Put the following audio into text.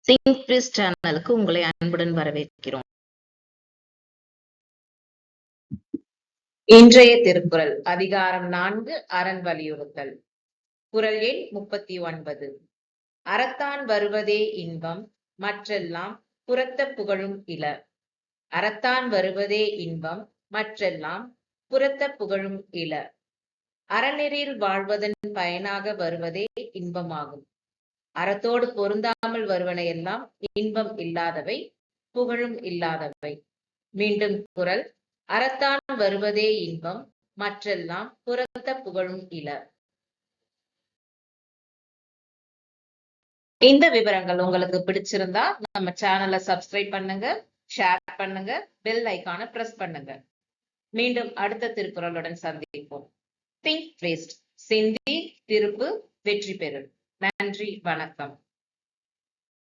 Think twist சேனலுக்கு உங்களை அன்புடன் வரவேற்கிறோம். இன்றைய திருக்குறள் அதிகாரம் 4 அரண் வலியுறுத்தல். குறள் எண் 39. அறத்தான் வருவதே இன்பம் மற்றெல்லாம் புறத்த புகழும் இல. அறத்தான் வருவதே இன்பம் மற்றெல்லாம் புறத்த புகழும் இல. அறநெறியில் வாழ்வதன் பயனாக வருவதே இன்பமாகும். அறத்தோடு பொருந்தாமல் வருவன எல்லாம் இன்பம் இல்லாதவை, புகழும் இல்லாதவை. மீண்டும் குறள், அறத்தான் வருவதே இன்பம் மற்றெல்லாம் புறத்த புகழும் இல. இந்த விவரங்கள் உங்களுக்கு பிடிச்சிருந்தா நம்ம சேனலை சப்ஸ்கிரைப் பண்ணுங்க, ஷேர் பண்ணுங்க, பெல் ஐகானை பிரஸ் பண்ணுங்க. மீண்டும் அடுத்த திருக்குறளுடன் சந்திப்போம். திங்க் ட்விஸ்ட், சிந்தி, திருப்பு, வெற்றி பெறு. நன்றி, வணக்கம்.